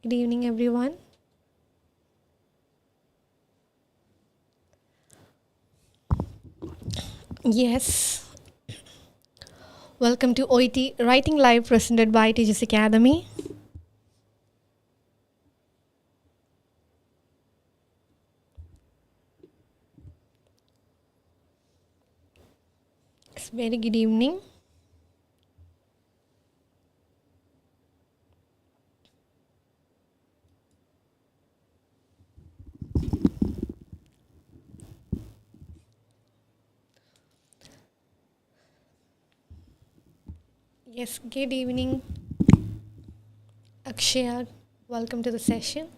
Good evening, everyone. Yes, welcome to OET Writing Live presented by Tiju Sir Academy. It's very good evening. Yes, good evening, Akshaya. Welcome to the session.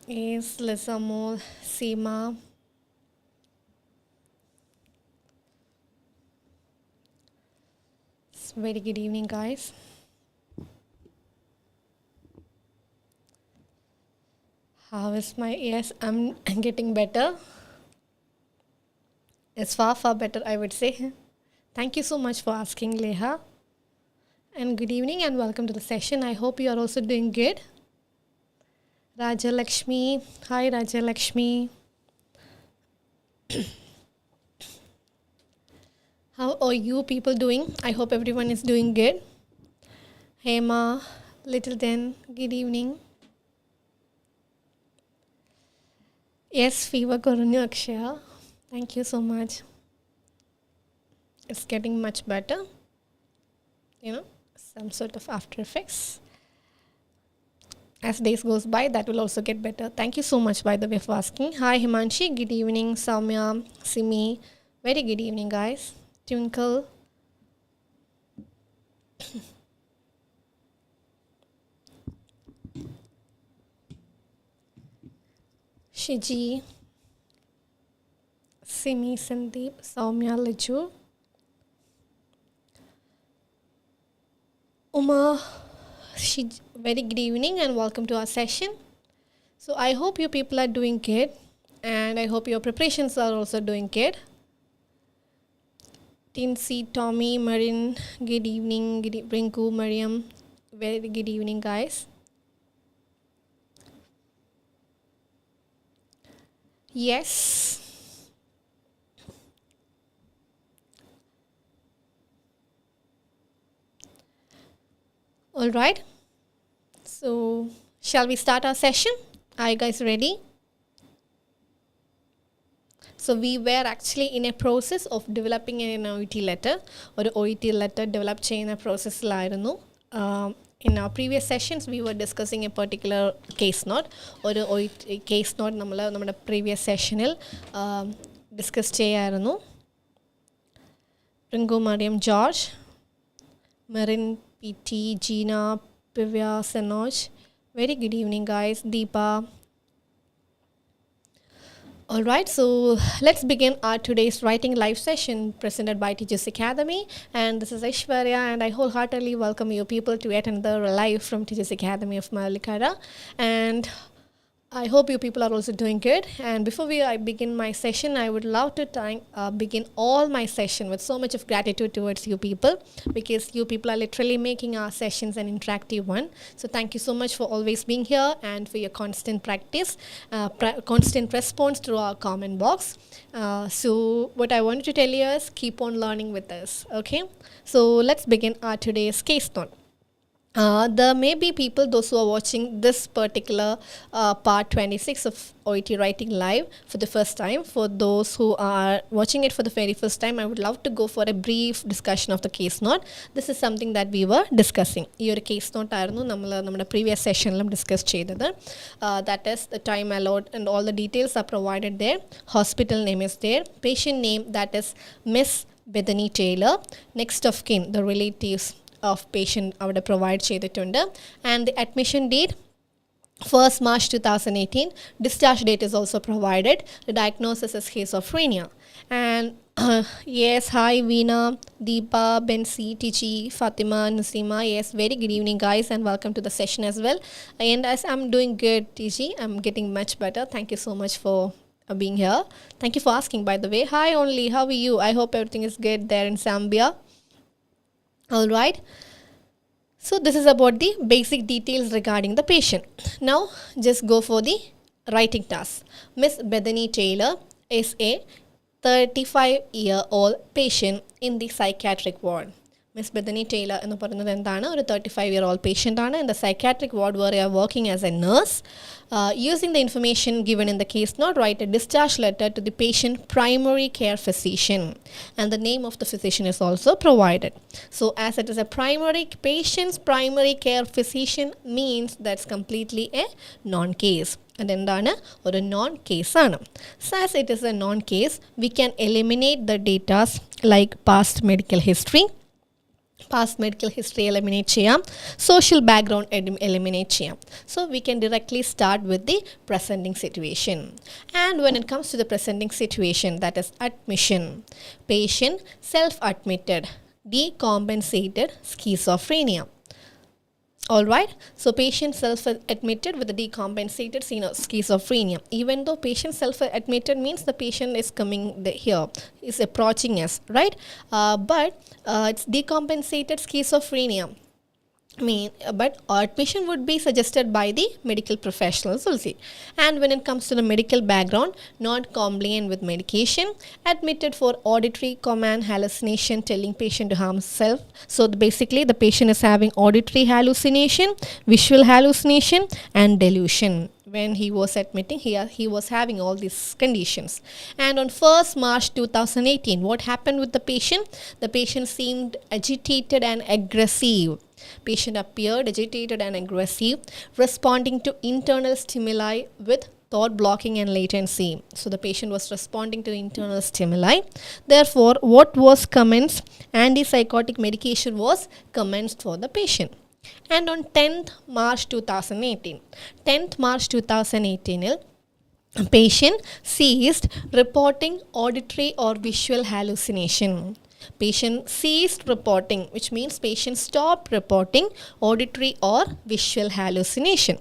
Yes, Lizamo, Seema. It's very good evening, guys. How is my? Yes, I'm getting better. It's far, far better, I would say. Thank you so much for asking, Leha. And good evening and welcome to the session. I hope you are also doing good. Raja Lakshmi. Hi, Raja Lakshmi. How are you people doing? I hope everyone is doing good. Hema, Little Den, good evening. Yes, fever Korunu Akshaya. Thank you so much. It's getting much better. Some sort of after effects. As days goes by, that will also get better. Thank you so much, by the way, for asking. Hi, Himanshi. Good evening. Soumya, Simi. Very good evening, guys. Twinkle. Shiji. Simi, Sandeep, Soumya, Liju. Uma. Very good evening and welcome to our session. So I hope you people are doing good and I hope your preparations are also doing good. Tinsy, Tommy, Marin, good evening. Rinku, Mariam, very good evening, guys. Yes. All right. So, shall we start our session? Are you guys ready? So, we were actually in a process of developing an OET letter or OET letter developed in a process. In our previous sessions, we were discussing a particular case note or a case note in the previous session. Discussed Ringo, Mariam, George, Marin, PT, Gina, Pivya, Sanoj. Very good evening, guys. Deepa. Alright, so let's begin our today's writing live session presented by Tiju Sir Academy. And this is Aishwarya, and I wholeheartedly welcome you people to yet another live from Tiju Sir Academy of Malikara. And I hope you people are also doing good. And before I begin my session, I would love to begin all my session with so much of gratitude towards you people, because you people are literally making our sessions an interactive one. So thank you so much for always being here and for your constant practice, constant response through our comment box. So what I wanted to tell you is keep on learning with us. Okay, so let's begin our today's case note. There may be people, those who are watching this particular part 26 of OET Writing Live for the first time. For those who are watching it for the very first time, I would love to go for a brief discussion of the case note. This is something that we were discussing. Your case note our previous session discussed that is the time allowed and all the details are provided there. Hospital name is there. Patient name, that is Miss Bethany Taylor. Next of kin, the relatives of patient avada provide cheyidittundu, and the admission date 1st March 2018. Discharge date is also provided. The diagnosis is schizophrenia. And yes, hi Veena, Deepa, Bensi, Tichi, Fatima, Nasima. Yes, very good evening, guys, and welcome to the session as well. And as I'm doing good, Tichi, I'm getting much better. Thank you so much for being here. Thank you for asking, by the way. Hi Only, how are you? I hope everything is good there in Zambia. All right. So this is about the basic details regarding the patient. Now just go for the writing task. Miss Bethany Taylor is a 35-year-old patient in the psychiatric ward. Miss Bethany Taylor എന്ന് പറയുന്നത് എന്താണ്, ഒരു 35-year-old patient ആണ് in the psychiatric ward where you are working as a nurse. Using the information given in the case note, write a discharge letter to the patient primary care physician, and the name of the physician is also provided. So as it is a patient's primary care physician means that's completely a non-case. അതെന്താണ്, ഒരു non കേസാണ്. So as it is a non-case, we can eliminate the data like past medical history eliminate ചെയ്യാം, social background eliminate ചെയ്യാം. So we can directly start with the presenting situation. And when it comes to the presenting situation, that is admission, patient self-admitted decompensated schizophrenia. Alright, so patient self-admitted with the decompensated schizophrenia. Even though patient self-admitted means the patient is coming here, is approaching us, right? But it's decompensated schizophrenia. But admission would be suggested by the medical professionals, we'll see. And when it comes to the medical background, not compliant with medication, admitted for auditory command hallucination, telling patient to harm himself. So basically the patient is having auditory hallucination, visual hallucination and delusion. When he was admitting, he was having all these conditions. And on 1st March 2018, what happened with the patient? The patient seemed agitated and aggressive. Patient appeared agitated and aggressive, responding to internal stimuli with thought blocking and latency. So the patient was responding to internal stimuli. Therefore, what was commenced? Antipsychotic medication was commenced for the patient. And on 10th March 2018, patient ceased reporting auditory or visual hallucination. Patient ceased reporting, which means patient stopped reporting auditory or visual hallucination.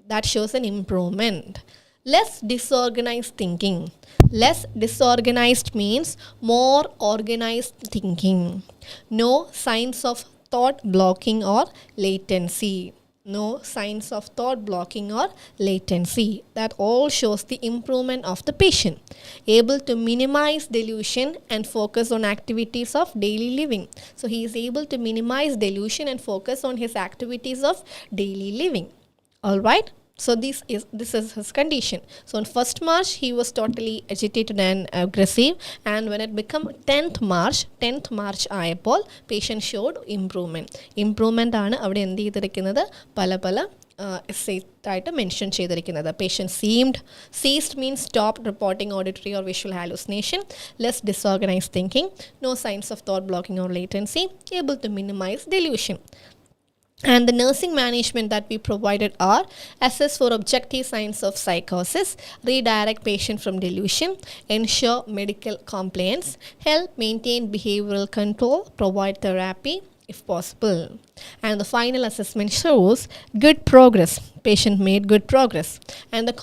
That shows an improvement. Less disorganized thinking. Less disorganized means more organized thinking. No signs of thought blocking or latency. No signs of thought blocking or latency. That all shows the improvement of the patient. Able to minimize delusion and focus on activities of daily living. So he is able to minimize delusion and focus on his activities of daily living. All right. So this is his condition. So on 1st March he was totally agitated and aggressive, and when it became 10th March ആയപ്പോൾ patient showed improvement ആണ് അവിടെ എന്ത് ചെയ്തിരിക്കുന്നത്, പല ആയിട്ട് mention ചെയ്തിരിക്കുന്നത്. Patient ceased means stopped reporting auditory or visual hallucination, less disorganized thinking, no signs of thought blocking or latency, able to minimize delusion. And the nursing management that we provided are assess for objective signs of psychosis, redirect patient from delusion, ensure medical compliance, help maintain behavioral control, provide therapy if possible. And the final assessment shows good progress. Patient made good progress. And the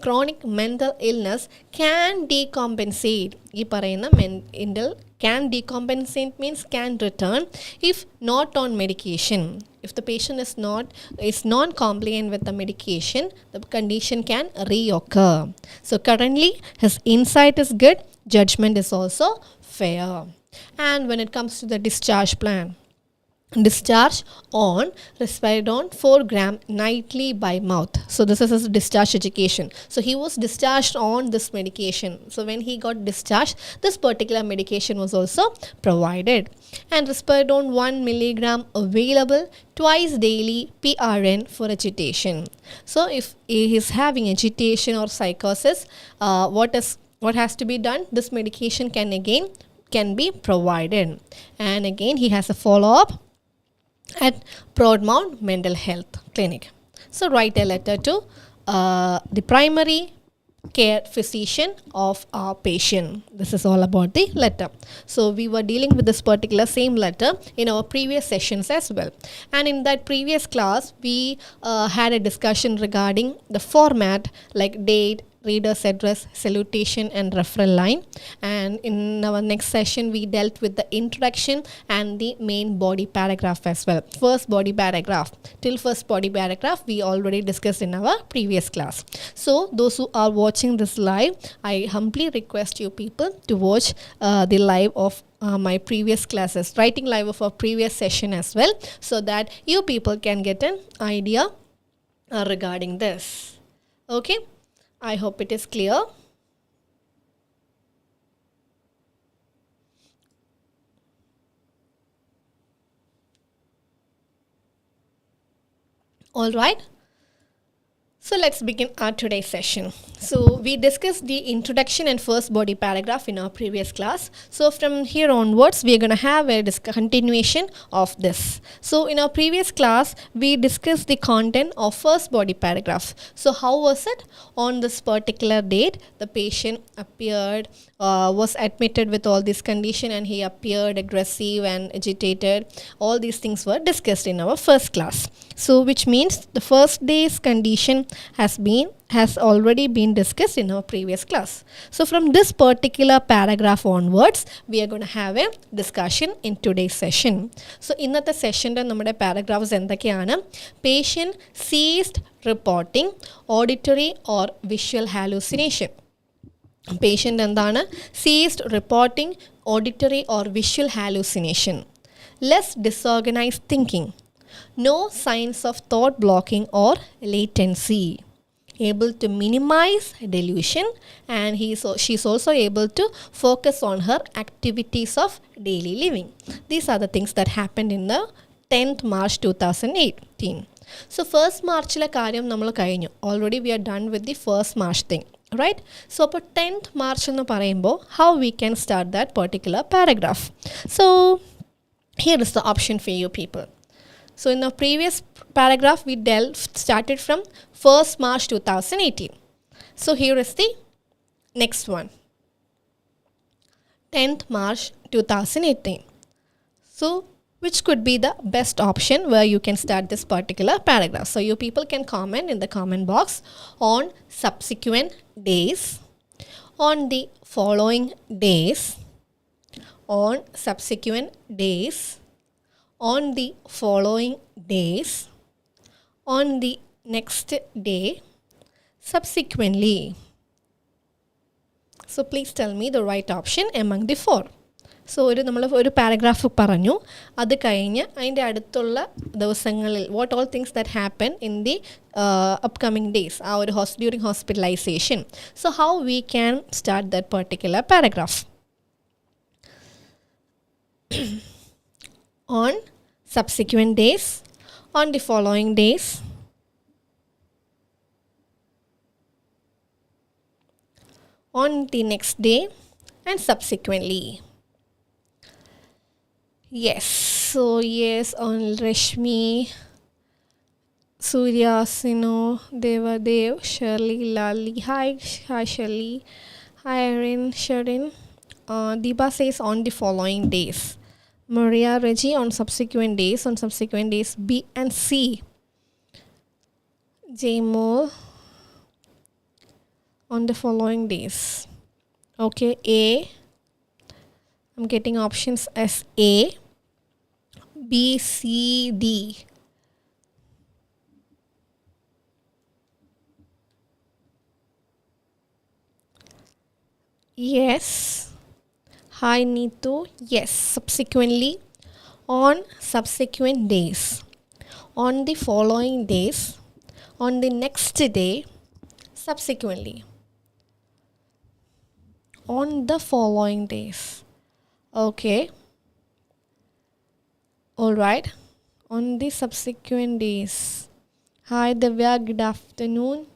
chronic mental illness can decompensate. ഈ പറയുന്ന mental can decompensate means can return if not on medication. If the patient is non-compliant with the medication, the condition can reoccur. So currently his insight is good, judgment is also fair. And when it comes to the discharge plan, discharge on risperidone 4 gram nightly by mouth. So this is his discharge education. So he was discharged on this medication. So when he got discharged, this particular medication was also provided. And risperidone 1 milligram available twice daily PRN for agitation. So if he is having agitation or psychosis, what has to be done? This medication can be provided. And again he has a follow-up at Broadmount Mental Health Clinic. So write a letter to the primary care physician of our patient. This is all about the letter. So we were dealing with this particular same letter in our previous sessions as well. And in that previous class, we had a discussion regarding the format like date, reader's address, salutation, and referral line. And in our next session, we dealt with the introduction and the main body paragraph as well. First body paragraph. Till first body paragraph, we already discussed in our previous class. So those who are watching this live, I humbly request you people to watch the live of my previous classes, writing live of our previous session as well, so that you people can get an idea regarding this. Okay, I hope it is clear. All right. So let's begin our today's session. So we discussed the introduction and first body paragraph in our previous class. So from here onwards, we are going to have a continuation of this. So in our previous class, we discussed the content of first body paragraph. So how was it? On this particular date, the patient appeared, was admitted with all this condition, and he appeared aggressive and agitated. All these things were discussed in our first class. So which means the first day's condition has already been discussed in our previous class. So from this particular paragraph onwards, we are going to have a discussion in today's session. So in the session, the paragraphs endakeyana: patient ceased reporting auditory or visual hallucination. Patient endana ceased reporting auditory or visual hallucination. Less disorganized thinking. No signs of thought blocking or latency. Able to minimize delusion, and she's also able to focus on her activities of daily living. These are the things that happened in the 10th March 2018. So first March la karyam nammal kayinju. Already we are done with the first March thing. Right? So, for 10th March, how we can start that particular paragraph. So, here is the option for you people. So, in the previous paragraph, we started from 1st March 2018. So, here is the next one. 10th March 2018. So, which could be the best option where you can start this particular paragraph. So you people can comment in the comment box on subsequent days, on the following days, on subsequent days, on the following days, on the next day, subsequently. So please tell me the right option among the four. So നമ്മൾ ഒരു paragraph പറഞ്ഞു, അത് കഴിഞ്ഞ് അതിൻ്റെ അടുത്തുള്ള ദിവസങ്ങളിൽ what all things that happen in the upcoming days, ആ ഒരു during hospitalization. So how we can start that particular paragraph? On subsequent days, on the following days, on the next day, and subsequently. Yes, so yes, on Rashmi, Surya, Sino, Devadev, Shirley, Lali. Hi Shirley. Hi Erin, Sharon. Deepa says on the following days. Maria Reggie on subsequent days. On subsequent days, B and C. Jamo on the following days. Okay, A. I'm getting options as A, B, C, D. Yes. Hi Neetu. Yes. Subsequently, on subsequent days, on the following days, on the next day, subsequently, on the following days. Okay. All right. On the subsequent days. Hi Divya, good afternoon.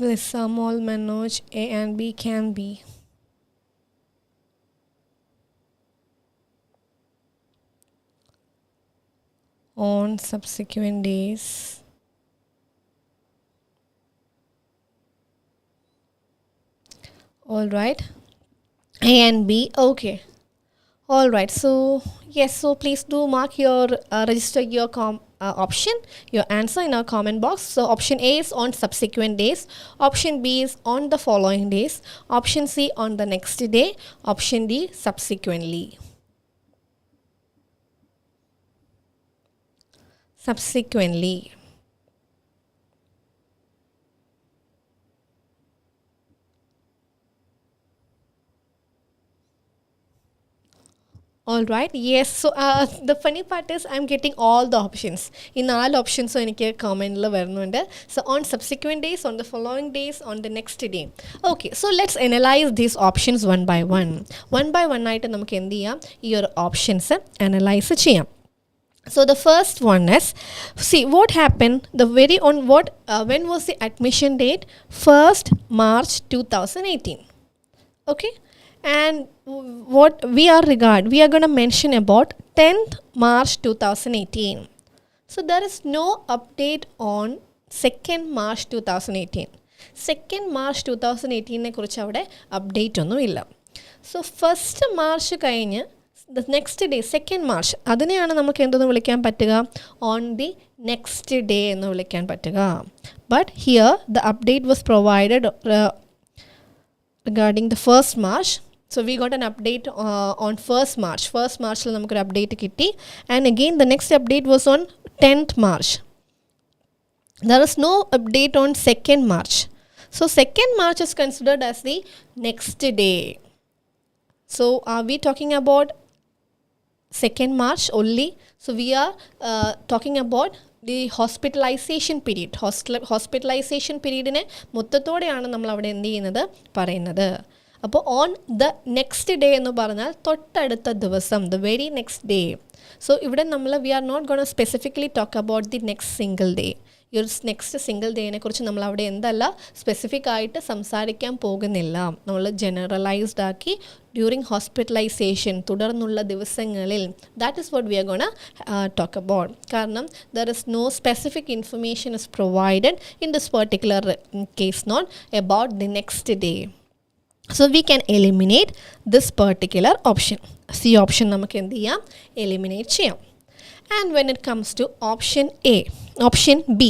With Samuel, Manoj, A and B can be. On subsequent days. All right. A and B. Okay. All right. So yes. So please do mark your register your option, your answer in our comment box. So option A is on subsequent days. Option B is on the following days. Option C on the next day. Option D subsequently. Subsequently. All right. Yes. So the funny part is I'm getting all the options. In all options, so എനിക്ക് കമൻറ്റിൽ വരുന്നുണ്ട്. So on subsequent days, on the following days, on the next day. Okay. So let's analyze these options one by one. One by one ആയിട്ട് നമുക്ക് എന്ത് ചെയ്യാം? ഈ ഒരു options analyse ചെയ്യാം. So the first one is, see what happened, the very on what, when was the admission date? 1st March 2018. Okay. And what we are going to mention about 10th March 2018. So there is no update on 2nd March 2018. 2nd March 2018 നെ കുറിച്ച് അവിടെ update ഒന്നും ഇല്ല. So 1st March കഴിഞ്ഞ് the next day 2nd March അതിനെയാണ് നമുക്ക് എന്തെന്ന് വിളിക്കാൻ പറ്റുക? On the next day എന്ന് വിളിക്കാൻ പറ്റുക. But here the update was provided regarding the 1st March. So we got an update on 1st March. 1st March la namukku update kitti, and again the next update was on 10th March. There is no update on 2nd March. So 2nd March is considered as the next day. So are we talking about 2nd March only? So we are talking about the hospitalization period. Hospitalization period-നെ മൊത്തത്തോടെയാണ് നമ്മൾ അവിടെ എന്ത് ചെയ്യുന്നത് പറയുന്നത്. അപ്പോൾ on the next day എന്ന് പറഞ്ഞാൽ തൊട്ടടുത്ത ദിവസം, ദ വെരി നെക്സ്റ്റ് ഡേ. സോ ഇവിടെ നമ്മൾ we are not gonna specifically talk about the next single day. ഈ ഒരു നെക്സ്റ്റ് സിംഗിൾ ഡേനെ കുറിച്ച് നമ്മൾ അവിടെ എന്തല്ല സ്പെസിഫിക് ആയിട്ട് സംസാരിക്കാൻ പോകുന്നില്ല. നമ്മൾ ജനറലൈസ്ഡ് ആക്കി ഡ്യൂറിങ് ഹോസ്പിറ്റലൈസേഷൻ തുടർന്നുള്ള ദിവസങ്ങളിൽ that is what we are gonna talk about. കാരണം there is no specific information is provided in this particular case, not about the next day. So we can eliminate this particular option. C option നമുക്ക് എന്ത് ചെയ്യാം? eliminate ചെയ്യാം. And when it comes to option B,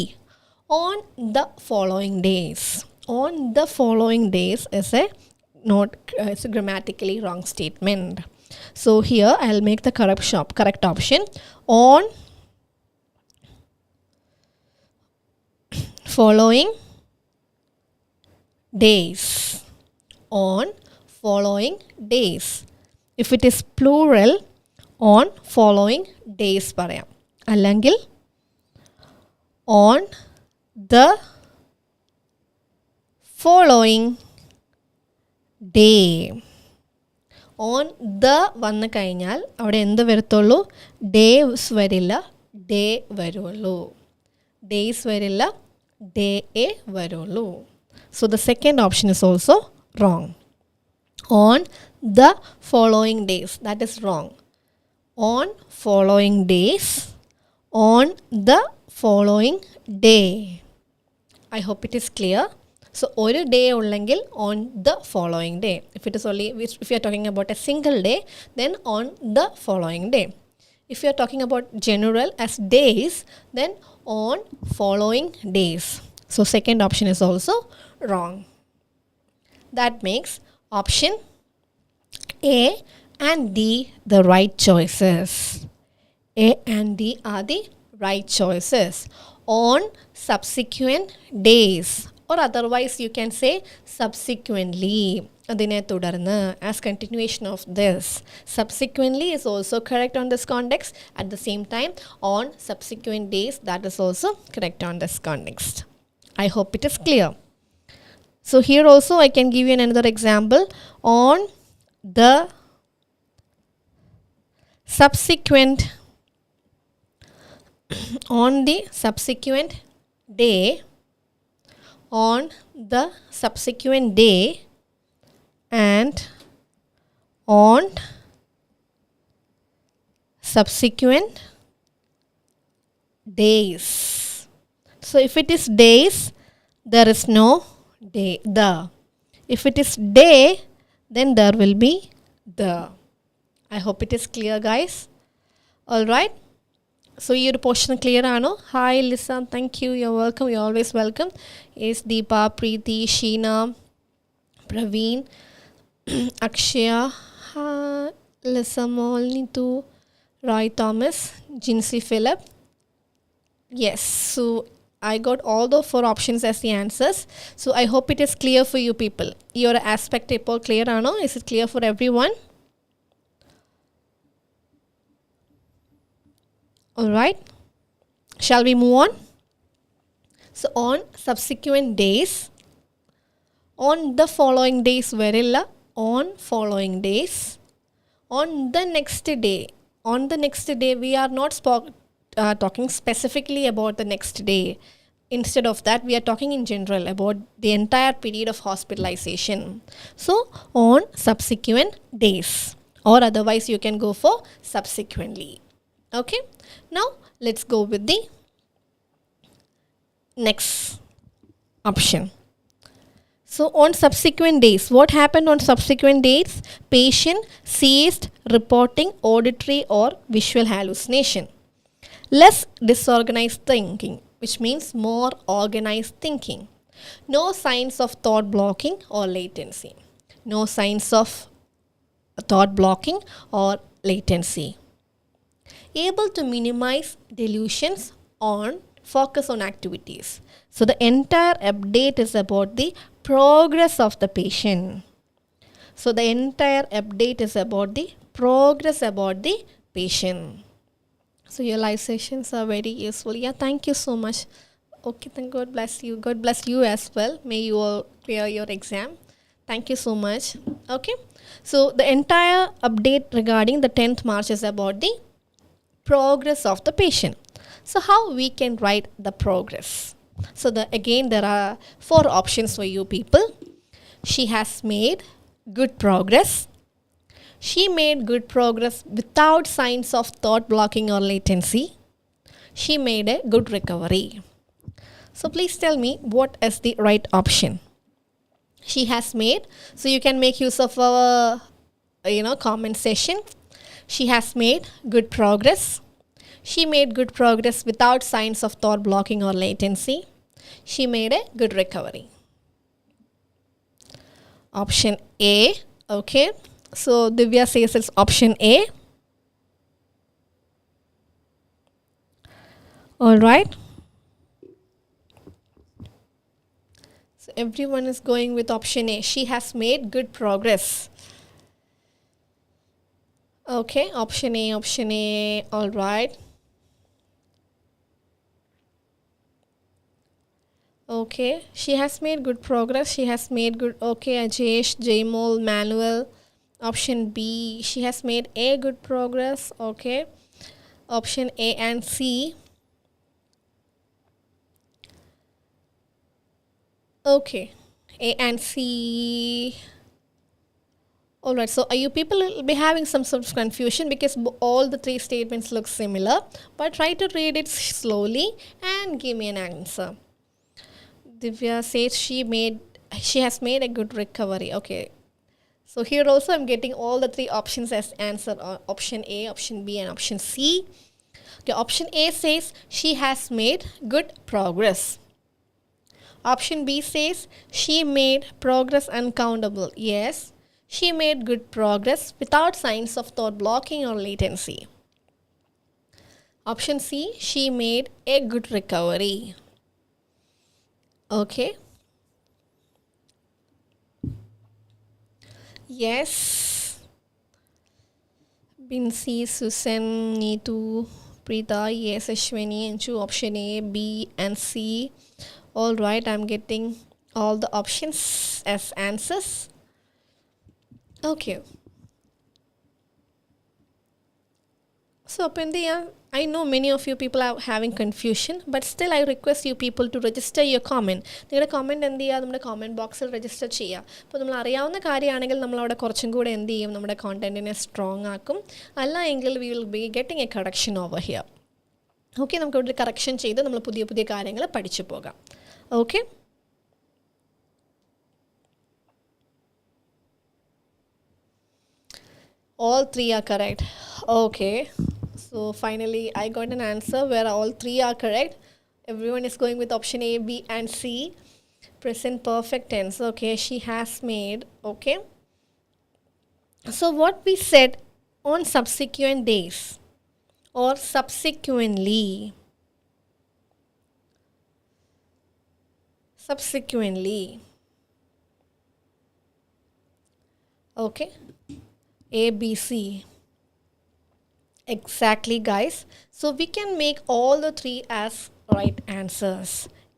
on the following days. On the following days is it's a grammatically wrong statement. So here I'll make the correct option. On following days. On following days. If it is plural, on following days പറയാം. അല്ലെങ്കിൽ on the following day. on the വന്നു കഴിഞ്ഞാൽ അവിടെ എന്ത് വരത്തുള്ളൂ? days വരില്ല, day വരുള്ളൂ. days വരില്ല, day വരുള്ളൂ. So the second option is also wrong. On the following days, that is wrong. On following days, on the following day. I hope it is clear. So ഒരു day ഉള്ളെങ്കിൽ on the following day. If it is only, if you are talking about a single day, then on the following day. If you are talking about general as days, then on following days. So second option is also wrong. That makes option A and D the right choices. A and D are the right choices. On subsequent days, or otherwise you can say subsequently. അതിനെ തുടർന്ന്, as continuation of this. Subsequently is also correct on this context. At the same time, on subsequent days, that is also correct on this context. I hope it is clear. So here also I can give you another example. On the subsequent on the subsequent day, on the subsequent day, and on subsequent days. So if it is days, there is no day. If it is day, then there will be the. I hope it is clear, guys. All right. So your portion clear, Ano? Hi, Lisa. Thank you. You're welcome. You're always welcome. Is Deepa, Preeti, Sheena, Praveen, Akshaya, Lisa Molnitu, Roy Thomas, Jinsey Philip. Yes. So I got all the 4 options as the answers. So I hope it is clear for you people. Your aspect report clear, Ano? Is it clear for everyone? All right. Shall we move on? So on subsequent days, on the following days, Verilla, on following days, on the next day, we are not talking specifically about the next day. Instead of that, we are talking in general about the entire period of hospitalization. So on subsequent days, or otherwise you can go for subsequently. Okay. Now let's go with the next option. So on subsequent days, what happened on subsequent days? Patient ceased reporting auditory or visual hallucination. Less disorganized thinking, which means more organized thinking. No signs of thought blocking or latency. No signs of thought blocking or latency. Able to minimize delusions on focus on activities. So the entire update is about the progress of the patient. So the entire update is about the progress about the patient. So your live sessions are very useful. Yeah, thank you so much. Okay, then God bless you. God bless you as well. May you all clear your exam. Thank you so much. Okay. So the entire update regarding the 10th March is about the progress of the patient. So how we can write the progress? So again there are 4 options for you people. She has made good progress. She made good progress without signs of thought blocking or latency. She made a good recovery. So please tell me what is the right option. She has made. So you can make use of our comment session. She has made good progress. She made good progress without signs of thought blocking or latency. She made a good recovery. Option A. Okay. So Divya says it's option A. All right. So everyone is going with option A. She has made good progress. Okay, option A. All right. Okay, she has made good progress. She has made good. Okay, Ajesh, Jaimol, Manuel. Option B, she has made a good progress. Okay. Option A and C. Okay, A and C. Alright, so you people will be having some sort of confusion because all the 3 statements look similar. But try to read it slowly and give me an answer. Divya says she has made a good recovery. Okay. So here also I'm getting all the 3 options as answer. Option A, option B and option C. Okay, option A says she has made good progress. Option B says she made progress uncountable. Yes, she made good progress without signs of thought blocking or latency. Option C, she made a good recovery. Okay. Yes. Binsi, Susan, Neetu, Preeta, yes, Ashwini, Anju, option A, B and C. Alright, I'm getting all the options as answers. Okay. So, Apindi, I know many of you people are having confusion, but still I request you people to register your comment. You comment in the comment box register cheya. But we content strong. We will be getting a correction over here. Okay, we will correction okay. All three are correct. Okay. So finally, I got an answer where all three are correct. Everyone is going with option A, B, and C. Present perfect tense. Okay, she has made. Okay. So what we said on subsequent days or subsequently. Subsequently. Okay. A, B, C. Exactly, guys. So we can make all the three as right answers.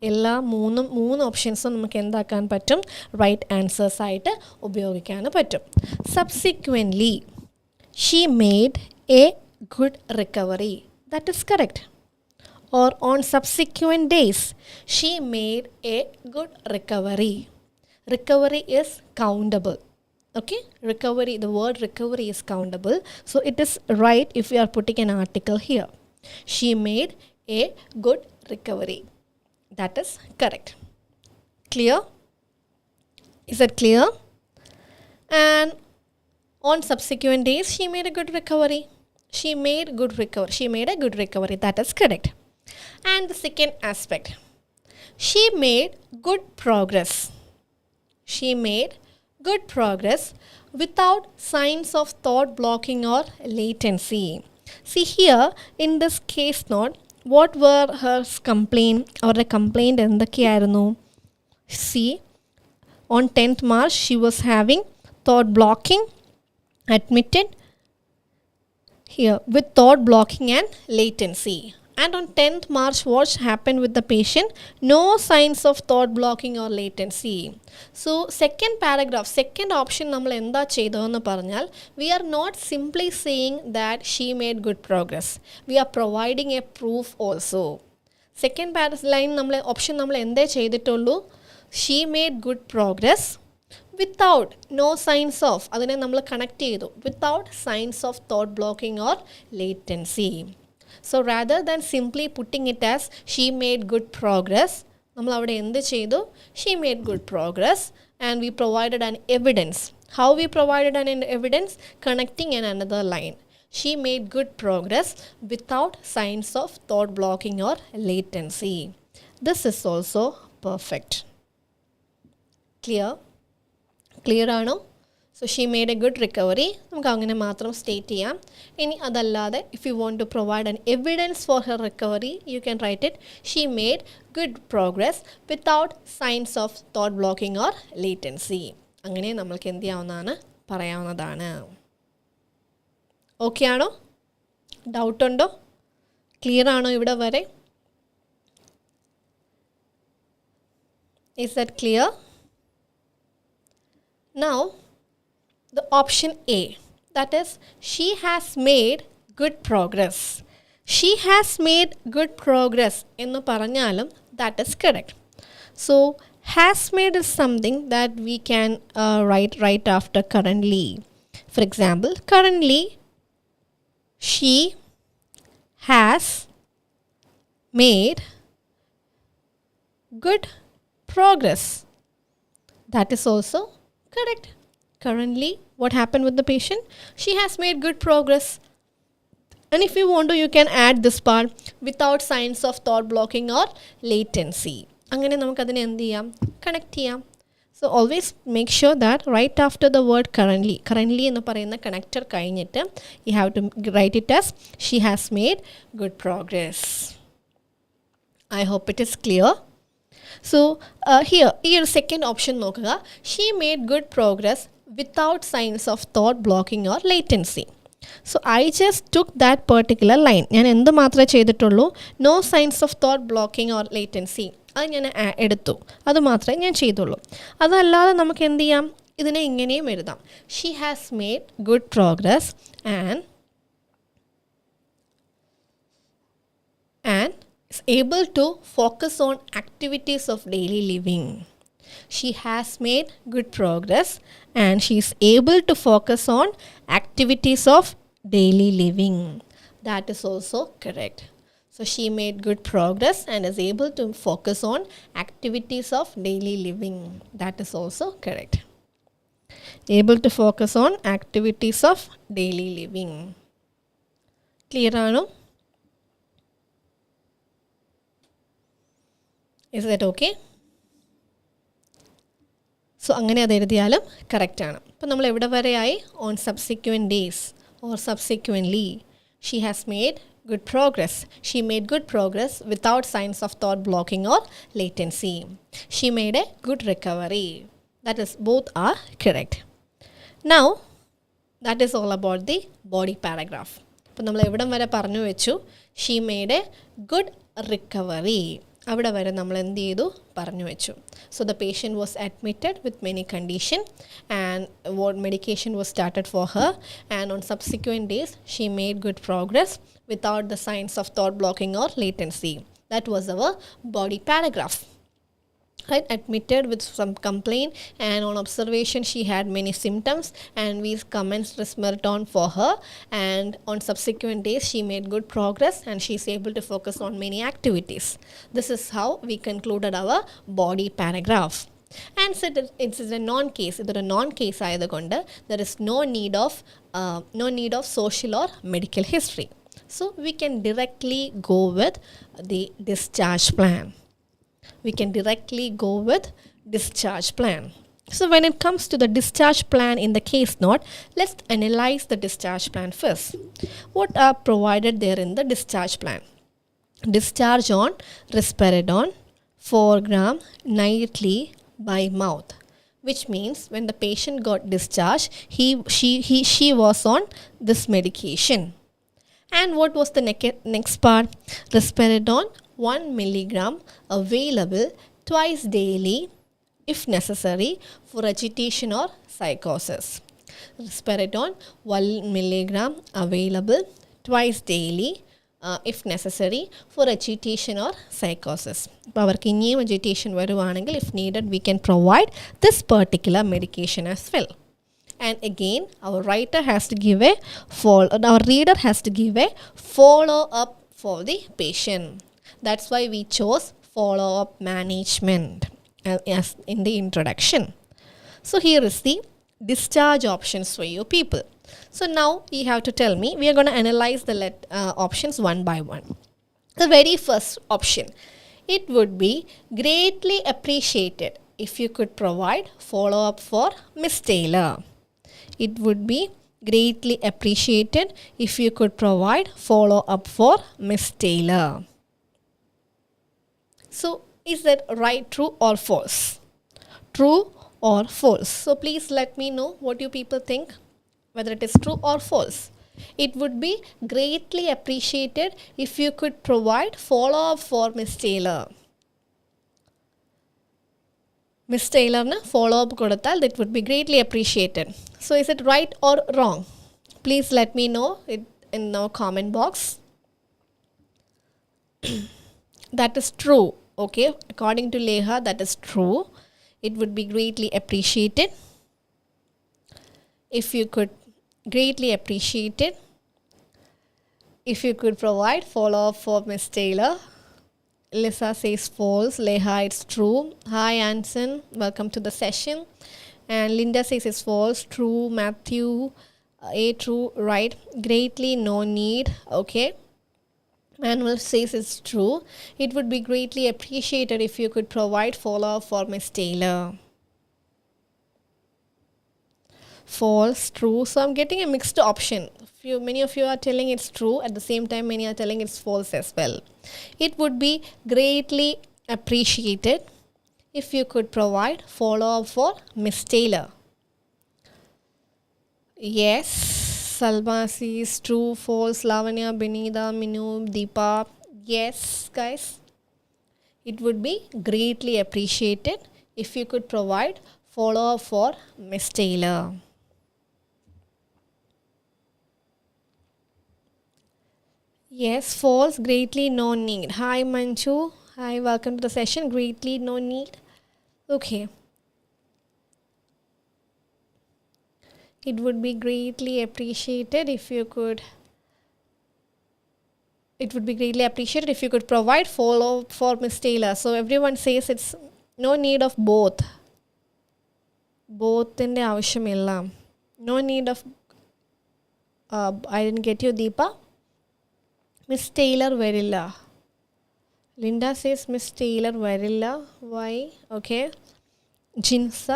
എല്ലാ മൂന്ന് ഓപ്ഷൻസും നമുക്ക് എന്താക്കാൻ പറ്റും? Right answers ആയിട്ട് ഉപയോഗിക്കാൻ പറ്റും. Subsequently she made A good recovery. That is correct. Or on subsequent days, she made a good recovery. Recovery is countable. Okay, recovery, the word recovery is countable. So it is right if we are putting an article here. She made a good recovery. That is correct. Clear? Is it clear? And on subsequent days, she made a good recovery. She made good recovery. She made a good recovery. That is correct. And the second aspect, she made good progress. She made good progress without signs of thought blocking or latency. See here, in this case note, what were her complaint or the complaint in the Kiarano? See, on 10th March, she was having thought blocking, admitted here with thought blocking and latency. And on 10th March, what happened with the patient? No signs of thought blocking or latency. So, second paragraph, second option, നമ്മൾ എന്താ ചെയ്തതെന്ന് പറഞ്ഞാൽ, we are not simply saying that she made good progress. We are providing a proof also. Second line, option നമ്മൾ എന്തേ ചെയ്തിട്ടുള്ളൂ? She made good progress without no signs of, അതിനെ നമ്മൾ connect ചെയ്തു, without signs of thought blocking or latency. So rather than simply putting it as she made good progress, നമ്മൾ അവിടെ എന്ത് ചെയ്തു? She made good progress and we provided an evidence. How we provided an evidence? Connecting in another line. She made good progress without signs of thought blocking or latency. This is also perfect. Clear? Clear ആണോ? So she made a good recovery. നമുക്ക് അങ്ങനെ മാത്രം state ചെയ്യാം. ഇനി അതല്ലാതെ if you want to provide an evidence for her recovery, you can write it. She made good progress without signs of thought blocking or latency. അങ്ങനെ നമ്മൾക്ക് എന്ത് ചെയ്യാവുന്നതാണ്? പറയാവുന്നതാണ്. ഓക്കെ ആണോ? ഡൗട്ട് ഉണ്ടോ? ക്ലിയർ ആണോ ഇവിടെ വരെ? Is that clear? Now, the option A, that is, she has made good progress. She has made good progress ennu paranjalum, that is correct. So has made is something that we can write right after currently. For example, currently she has made good progress. That is also correct. Currently, what happened with the patient? She has made good progress. And if you want to, you can add this part without signs of thought blocking or latency. അങ്ങനെ നമുക്ക് അതിനെ എന്ത് ചെയ്യാം? Connect ചെയ്യാം. So always make sure that right after the word currently എന്ന് പറയുന്ന connector കഴിഞ്ഞിട്ട് you have to write it as she has made good progress. I hope it is clear. So here second option നോക്കുക. She made good progress without signs of thought blocking or latency. So I just took that particular line. ഞാൻ എന്ത് മാത്രമേ ചെയ്തിട്ടുള്ളൂ? No signs of thought blocking or latency. അത് ഞാൻ എടുത്തു. അത് മാത്രമേ ഞാൻ ചെയ്തുള്ളൂ. അതല്ലാതെ നമുക്ക് എന്ത് ചെയ്യാം? ഇതിനെ ഇങ്ങനെയും എഴുതാം. She has made good progress and is able to focus on activities of daily living. She has made good progress and she is able to focus on activities of daily living. That is also correct. So she made good progress and is able to focus on activities of daily living. That is also correct. Able to focus on activities of daily living. Clear ആണോ? Is that okay? So അങ്ങനെ അത് എഴുതിയാലും കറക്റ്റാണ്. അപ്പോൾ നമ്മൾ എവിടെ വരെയായി? On subsequent days or subsequently she has made good progress. She made good progress without signs of thought blocking or latency. She made a good recovery. That is, both are correct. Now, that is all about the body paragraph. അപ്പോൾ നമ്മൾ എവിടം വരെ പറഞ്ഞു വെച്ചു? She made a good recovery. അവിടെ വരെ നമ്മൾ എന്ത് ചെയ്തു? പറഞ്ഞു വെച്ചു. So the patient was admitted with many condition and what medication was started for her, and on subsequent days she made good progress without the signs of thought blocking or latency. That was our body paragraph. Right, admitted with some complaint, and on observation she had many symptoms, and we commenced risperidone for her, and on subsequent days she made good progress and she is able to focus on many activities. This is how we concluded our body paragraph. And so it is a non-case. It is a non-case ayathukonde there is no need of social or medical history. So we can directly go with the discharge plan. We can directly go with discharge plan. So when it comes to the discharge plan in the case note, let's analyze the discharge plan first. What are provided there in the discharge plan? Discharge on risperidone 4 gram nightly by mouth, which means when the patient got discharged, she was on this medication. And what was the next part? Risperidone 1 milligram available twice daily if necessary for agitation or psychosis. Risperidone 1 milligram available twice daily if necessary for agitation or psychosis. ഇപ്പോൾ അവർക്ക് ഇനിയും agitation വരുവാണെങ്കിൽ if needed we can provide this particular medication as well. And again our reader has to give a follow up for the patient. That's why we chose follow-up management as in the introduction. So here is the discharge options for you people. So now you have to tell me, we are going to analyze the options one by one. The very first option, it would be greatly appreciated if you could provide follow-up for Miss Taylor. It would be greatly appreciated if you could provide follow-up for Miss Taylor. So, is that right, true or false? True or false? So, please let me know what you people think, whether it is true or false. It would be greatly appreciated if you could provide follow-up for Miss Taylor. Miss Taylor na follow-up kodathal, that would be greatly appreciated. So, is it right or wrong? Please let me know it in the comment box. That is true. Okay, according to Leha, that is true. It would be greatly appreciated if you could provide follow-up for Miss Taylor. Lisa says false. Leha, it's true. Hi Anson, welcome to the session. And Linda says it's false. True. Matthew, true. Right. Greatly no need. Okay. Manuel says it's true. It would be greatly appreciated if you could provide follow-up for Miss Taylor. False, true. So I'm getting a mixed option. Many of you are telling it's true. At the same time, many are telling it's false as well. It would be greatly appreciated if you could provide follow-up for Miss Taylor. Yes. Salma says true, false. Lavanya, Benida, Minu, Deepa. Yes, guys. It would be greatly appreciated if you could provide follow-up for Miss Taylor. Yes, false. Greatly no need. Hi, Manchu. Hi, welcome to the session. Greatly no need. Okay. It would be greatly appreciated if you could provide follow-up for Miss Taylor. So everyone says it's no need of both. ബോത്തിൻ്റെ ആവശ്യമില്ല. No need of I didn't get you Deepa. Miss Taylor വരില്ല. Linda says Miss Taylor വരില്ല. Why? Okay. Jinsa.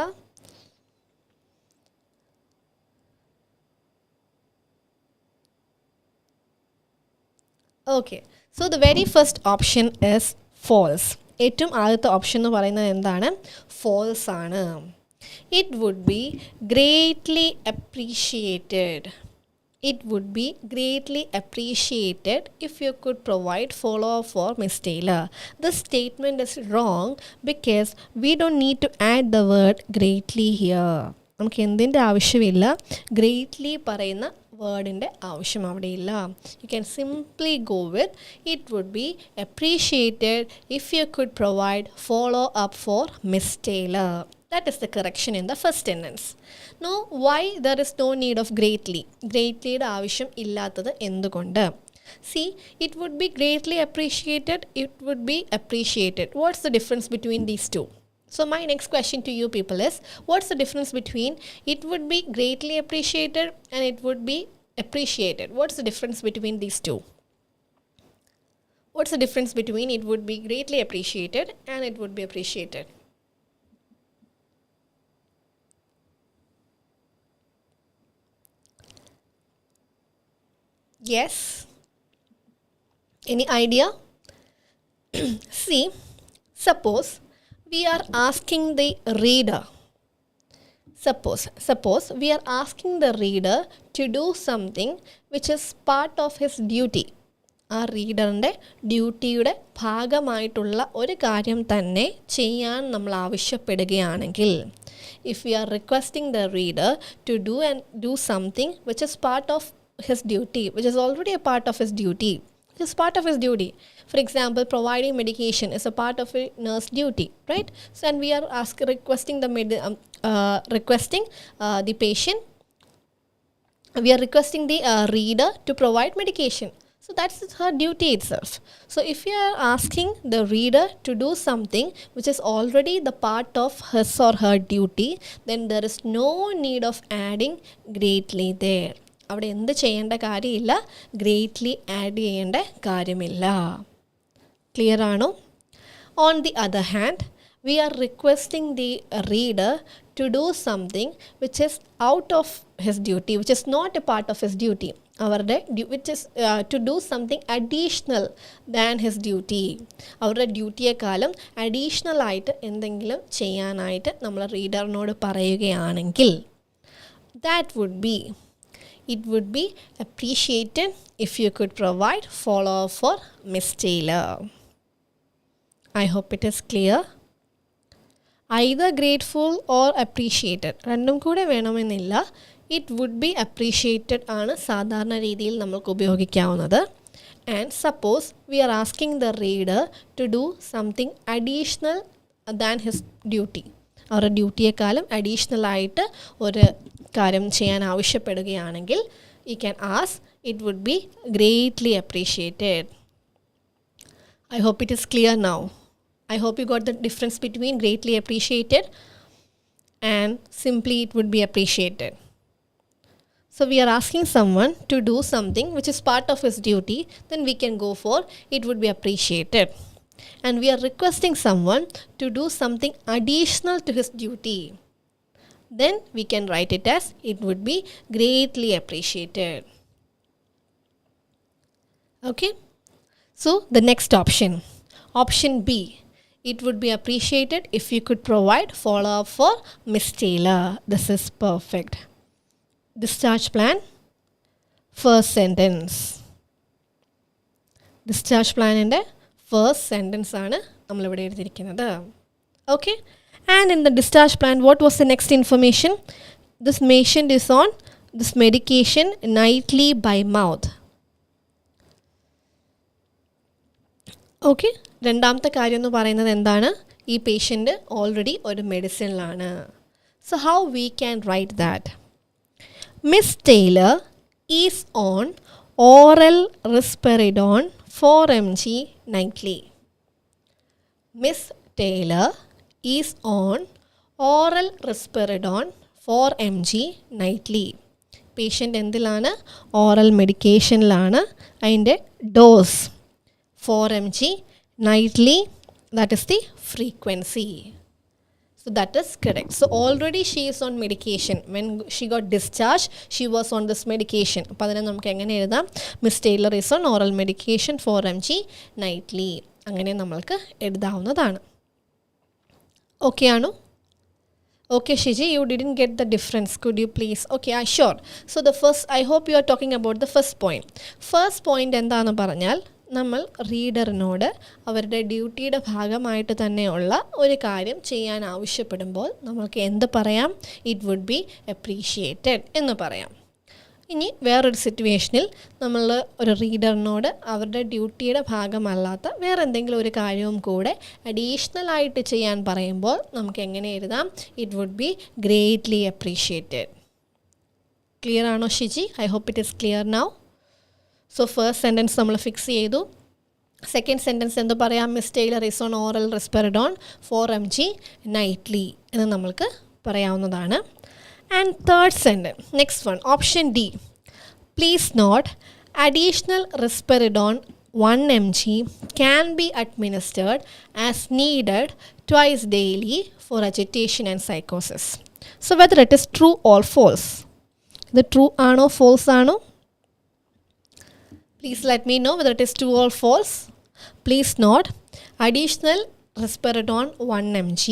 Okay. So the very first option is false. ഏറ്റവും ആദ്യത്തെ option എന്ന് പറയുന്നത് എന്താണ്? False ആണ്. It would be greatly appreciated. It would be greatly appreciated if you could provide follow-up for Miss Taylor. This statement is wrong because we don't need to add the word greatly here. നമുക്ക് എന്തിൻ്റെ ആവശ്യമില്ല? Greatly പറയുന്ന വേർഡിൻ്റെ ആവശ്യം അവിടെ ഇല്ല. You can simply go with it would be appreciated if you could provide follow up for Miss Taylor. That is the correction in the first sentence. Now, why there is no need of greatly? Greatly യുടെ ആവശ്യം ഇല്ലാത്തത് എന്തുകൊണ്ട്? See, it would be greatly appreciated, it would be appreciated. What's the difference between these two? So my next question to you people is, what's the difference between it would be greatly appreciated and it would be appreciated? What's the difference between these two? What's the difference between it would be greatly appreciated and it would be appreciated? Yes. Any idea? See, suppose we are asking the reader. Suppose we are asking the reader to do something which is part of his duty. ആ റീഡറിൻ്റെ ഡ്യൂട്ടിയുടെ ഭാഗമായിട്ടുള്ള ഒരു കാര്യം തന്നെ ചെയ്യാൻ നമ്മൾ ആവശ്യപ്പെടുകയാണെങ്കിൽ, if we are requesting the reader to do something which is part of his duty, which is already a part of his duty, which is part of his duty. For example, providing medication is a part of a nurse duty, right? So, and we are requesting the patient, we are requesting the reader to provide medication. So that's her duty itself. So if you are asking the reader to do something which is already the part of his or her duty, then there is no need of adding greatly there. അവിടെ എന്ത് ചെയ്യേണ്ട കാര്യമില്ല? Greatly add ചെയ്യേണ്ട കാര്യമില്ല. Clear ആണോ? On the other hand, we are requesting the reader to do something which is out of his duty, which is not a part of his duty. അവരുടെ which is to do something additional than his duty. അവരുടെ ഡ്യൂട്ടിയെക്കാളും additional ആയിട്ട് എന്തെങ്കിലും ചെയ്യാനായിട്ട് നമ്മൾ റീഡറിനോട് പറയുകയാണെങ്കിൽ, it would be appreciated if you could provide follow-up for Miss Taylor. I hope it is clear. Either grateful or appreciated. രണ്ടും കൂടെ വേണമെന്നില്ല. It would be appreciated ആണ് സാധാരണ രീതിയിൽ നമുക്ക് ഉപയോഗിക്കാവുന്നത്. And suppose we are asking the reader to do something additional than his duty. അവരുടെ ഡ്യൂട്ടിയെക്കാളും additional ആയിട്ട് ഒരു കാര്യം ചെയ്യാൻ ആവശ്യപ്പെടുകയാണെങ്കിൽ, you can ask, it would be greatly appreciated. I hope it is clear now. I hope you got the difference between greatly appreciated and simply it would be appreciated. So we are asking someone to do something which is part of his duty, then we can go for it would be appreciated. And we are requesting someone to do something additional to his duty, then we can write it as it would be greatly appreciated. Okay? So the next option B, it would be appreciated if you could provide follow-up for Miss Taylor. This is perfect. Discharge plan, first sentence. Discharge plan in the first sentence ആണ് നമ്മളിവിടെ എഴുതിയിരിക്കുന്നത്. Okay? And in the discharge plan, what was the next information? This patient is on this medication nightly by mouth. Okay? രണ്ടാമത്തെ കാര്യം എന്ന് പറയുന്നത് എന്താണ്? ഈ patient already ഒരു മെഡിസിനിലാണ്. So how we can write that? Miss Taylor is on oral risperidone 4 mg nightly. Miss Taylor is on oral risperidone 4 mg nightly. Patient എന്തിലാണ്? Oral മെഡിക്കേഷനിലാണ്. അതിൻ്റെ dose 4 mg nightly, that is the frequency. So that is correct. So already she is on medication. When she got discharged, she was on this medication. അപ്പോൾ അതിനെ നമുക്ക് എങ്ങനെ എഴുതാം? Miss Taylor is on oral medication 4 mg nightly. അങ്ങനെ നമ്മൾക്ക് എഴുതാവുന്നതാണ്. Okay ആണോ? Okay, Shiji, you didn't get the difference. Could you please? Okay, sure. So the first, I hope you are talking about the first point. First point എന്താണെന്ന് പറഞ്ഞാൽ, നമ്മൾ റീഡറിനോട് അവരുടെ ഡ്യൂട്ടിയുടെ ഭാഗമായിട്ട് തന്നെയുള്ള ഒരു കാര്യം ചെയ്യാൻ ആവശ്യപ്പെടുമ്പോൾ നമ്മൾക്ക് എന്ത് പറയാം? ഇറ്റ് വുഡ് ബി അപ്രീഷിയേറ്റഡ് എന്ന് പറയാം. ഇനി വേറൊരു സിറ്റുവേഷനിൽ നമ്മൾ ഒരു റീഡറിനോട് അവരുടെ ഡ്യൂട്ടിയുടെ ഭാഗമല്ലാത്ത വേറെ എന്തെങ്കിലും ഒരു കാര്യവും കൂടെ അഡീഷണൽ ആയിട്ട് ചെയ്യാൻ പറയുമ്പോൾ നമുക്ക് എങ്ങനെ എഴുതാം? It would be greatly appreciated. Clear ആണോ Shiji? I hope it is clear now. So first sentence നമ്മൾ ഫിക്സ് ചെയ്തു. സെക്കൻഡ് സെൻറ്റൻസ് എന്ത് പറയാം? Miss Taylor is on oral risperidone 4 mg nightly എന്ന് നമ്മൾക്ക് പറയാവുന്നതാണ്. And third sentence, next one, option D. Please note, additional risperidone 1 mg can be administered as needed twice daily for agitation and psychosis. So whether it is true or false. The true ano, false ano? Please let me know whether it is true or false. Please note, additional risperidone 1 mg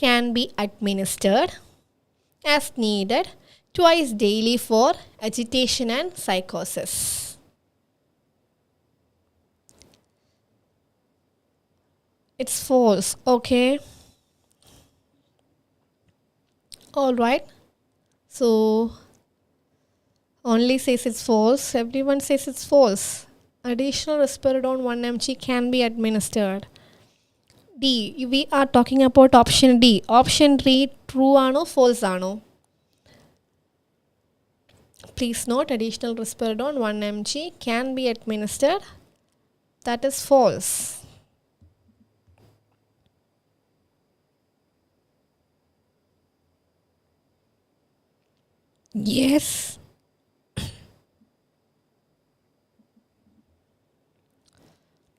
can be administered as needed twice daily for agitation and psychosis. It's false. Okay. All right. So only says it's false. Everyone says it's false. Additional risperidone 1 mg can be administered. D. We are talking about option D. Option D, true ano, false ano? Please note, additional risperidone 1 mg can be administered. That is false. Yes.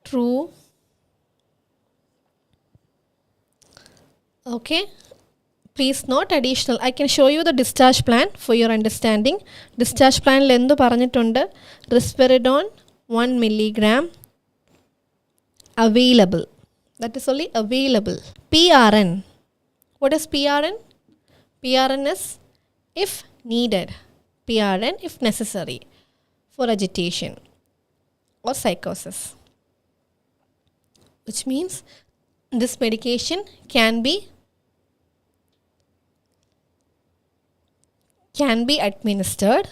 True. Okay. Please note additional. I can show you the discharge plan for your understanding. Discharge plan lendu paranjittunde. Risperidone 1 milligram available. That is only available. PRN. What is PRN? PRN is if needed. PRN if necessary for agitation or psychosis. Which means this medication can be administered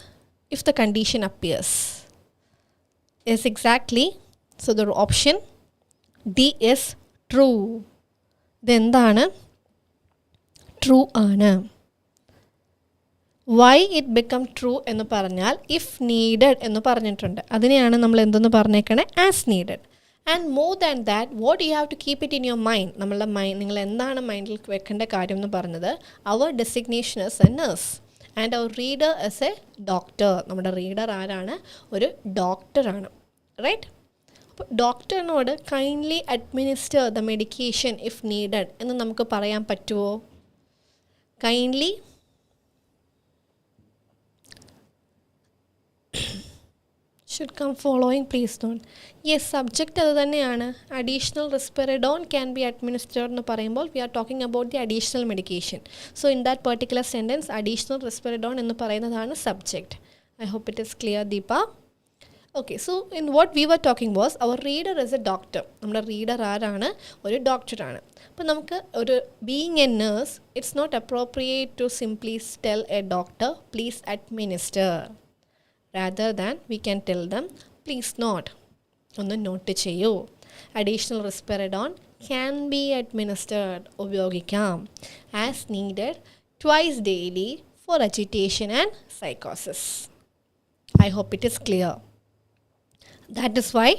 if the condition appears. Yes, exactly. So the option D is true. Then എന്താണ്? True ആണ്. Why it become true എന്ന് പറഞ്ഞാൽ if needed എന്ന് പറഞ്ഞിട്ടുണ്ട്. അതിനെയാണ് നമ്മൾ എന്തെന്ന് പറഞ്ഞേക്കണേ? As needed. And more than that, what you have to keep it in your mind. നമ്മളുടെ മൈൻഡ്, നിങ്ങൾ എന്താണ് മൈൻഡിൽ വെക്കേണ്ട കാര്യം എന്ന് പറഞ്ഞത്, our designation as a nurse and our reader as a doctor. നമ്മുടെ റീഡർ ആരാണ്? ഒരു ഡോക്ടറാണ്. റൈറ്റ്? അപ്പോൾ ഡോക്ടറിനോട് kindly administer the medication if needed എന്ന് നമുക്ക് പറയാൻ പറ്റുമോ? Kindly should come following, please don't. Yes, subject അത് തന്നെയാണ്. Additional risperidone can be administered എന്ന് പറയുമ്പോൾ we are talking about the additional medication. So in that particular sentence additional risperidone എന്ന് പറയുന്നതാണ് subject. I hope it is clear Deepa. Okay, so in what we were talking was our reader is a doctor. നമ്മുടെ reader ആരാണ്? ഒരു ഡോക്ടറാണ്. അപ്പോൾ നമുക്ക് ഒരു being a nurse, it's not appropriate to simply tell a doctor please administer. Rather than we can tell them please not. ഒന്ന് note ചെയ്യൂ. Additional risperidone can be administered, ഉപയോഗിക്കാം as needed twice daily for agitation and സൈക്കോസിസ്. I hope it is clear. That is why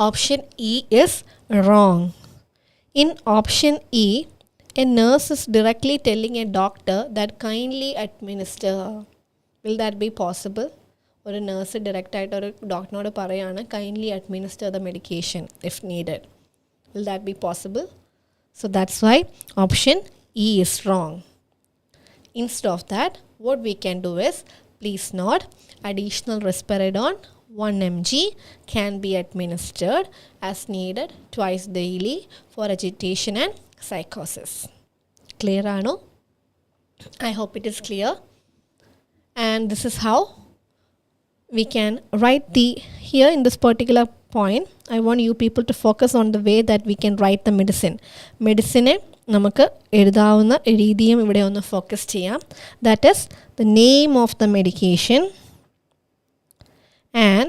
option E is wrong. In option E, A nurse is directly telling a doctor that kindly administer. Will that be possible? Or a nurse direct ആയിട്ട് ഒരു ഡോക്ടറിനോട് പറയാണ് kindly administer the medication if needed. Will that be possible? So that's why option E is wrong. Instead of that, what we can do is, please note, additional risperidone 1 mg can be administered as needed twice daily for agitation and psychosis. Clear ano? I hope it is clear. And this is how we can write here in this particular point, I want you people to focus on the way that we can write the medicine. Medicine നമുക്ക് എഴുതാവുന്ന രീതിയും ഇവിടെ ഒന്ന് focus ചെയ്യാം. That is the name of the medication, and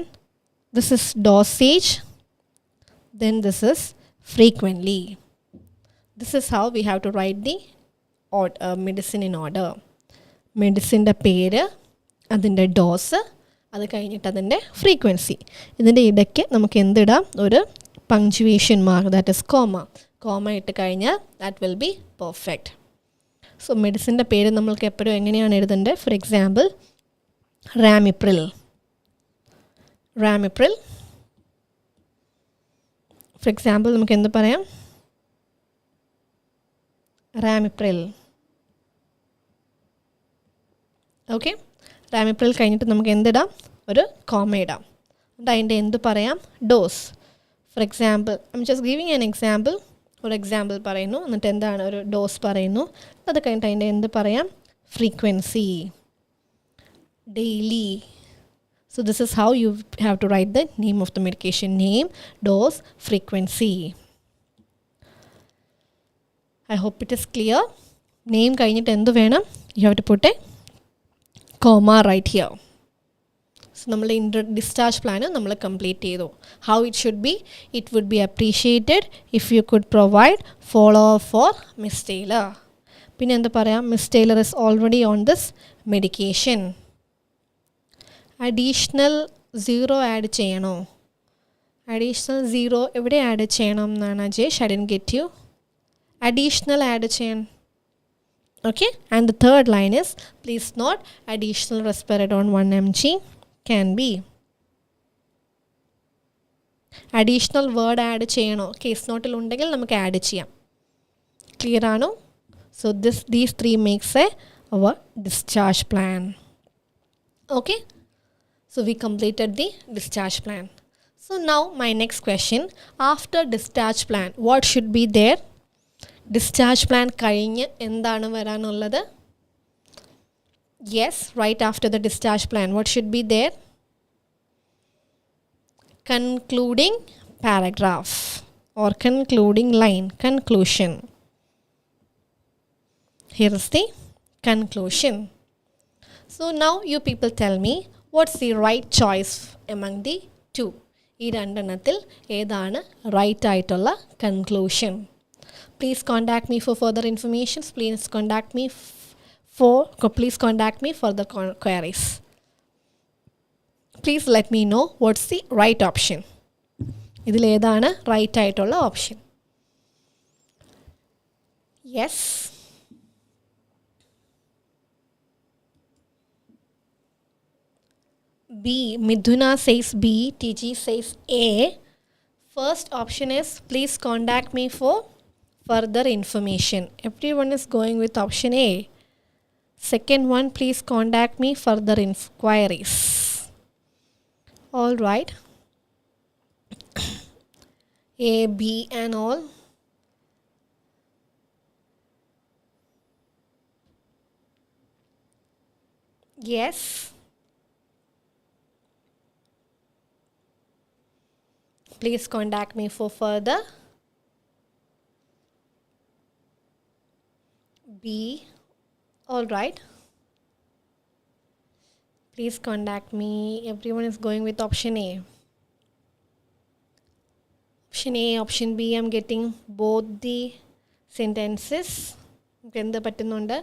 this is dosage, then this is frequently. This is how we have to write the medicine in order. മെഡിസിൻ്റെ പേര്, അതിൻ്റെ dose, അത് കഴിഞ്ഞിട്ട് അതിൻ്റെ ഫ്രീക്വൻസി. ഇതിൻ്റെ ഇടയ്ക്ക് നമുക്ക് എന്തിടാം? ഒരു punctuation mark, that is comma ഇട്ട് കഴിഞ്ഞാൽ that will be perfect. So മെഡിസിൻ്റെ പേര് നമ്മൾക്ക് എപ്പോഴും എങ്ങനെയാണ് എഴുതേണ്ടത്? For example ramipril. For example നമുക്ക് എന്ത് പറയാം? റാമിപ്രിൽ. ഓക്കെ, റാമിപ്രിൽ കഴിഞ്ഞിട്ട് നമുക്ക് എന്തിടാം? ഒരു കോമ ഇടാം. എന്നിട്ട് അതിൻ്റെ എന്ത് പറയാം? Dose. For example I am just giving an example. ഒരു എക്സാമ്പിൾ പറയുന്നു, എന്നിട്ട് എന്താണ് ഒരു ഡോസ് പറയുന്നു. അത് കഴിഞ്ഞിട്ട് അതിൻ്റെ എന്ത് പറയാം? Frequency, daily. So this is how you have to write the name of the medication. Name, dose, frequency. I hope it is clear. Name കഴിഞ്ഞിട്ട് എന്ത് വേണം? You have to put a comma right here. So നമ്മളുടെ discharge plan നമ്മൾ complete ചെയ്തു. How it should be? It would be appreciated if you could provide follow-up for Miss Taylor. പിന്നെ എന്ത് പറയാം? Miss Taylor is already on this medication. Additional 0 add ചെയ്യണോ? Additional 0 എവിടെ add ചെയ്യണം എന്നാണ് ജേഷ്? I didn't get you. Additional add ചെയ്യണം. Okay, and the third line is, please note, additional risperidone 1 mg can be. Additional word add ചെയ്യണോ? Case നോട്ടിൽ ഉണ്ടെങ്കിൽ നമുക്ക് add ചെയ്യാം. ക്ലിയർ ആണോ? So these three makes our discharge plan. Okay, so we completed the discharge plan. So now my next question, after discharge plan what should be there? Discharge plan കഴിഞ്ഞ് എന്താണ് വരാനുള്ളത്? Yes, right after the discharge plan what should be there? Concluding paragraph or concluding line, conclusion. Here is the conclusion. So now you people tell me, what's the right choice among the two? ഈ രണ്ടെണ്ണത്തിൽ ഏതാണ് right ആയിട്ടുള്ള conclusion? Please contact me for further information. Please contact me for the queries. Please let me know what's the right option. ഇതിൽ ഏതാണ് right ആയിട്ടുള്ള option? Yes. B. Midhuna says B. TG says A. First option is, please contact me for further information. Everyone is going with option A. Second one, please contact me for further inquiries. All right. A, B and all. Yes. Please contact me for further. B. All right. Please contact me. Everyone is going with option A. Option A, option B, I'm getting both the sentences. എന്ത് പറ്റുന്നുണ്ട്?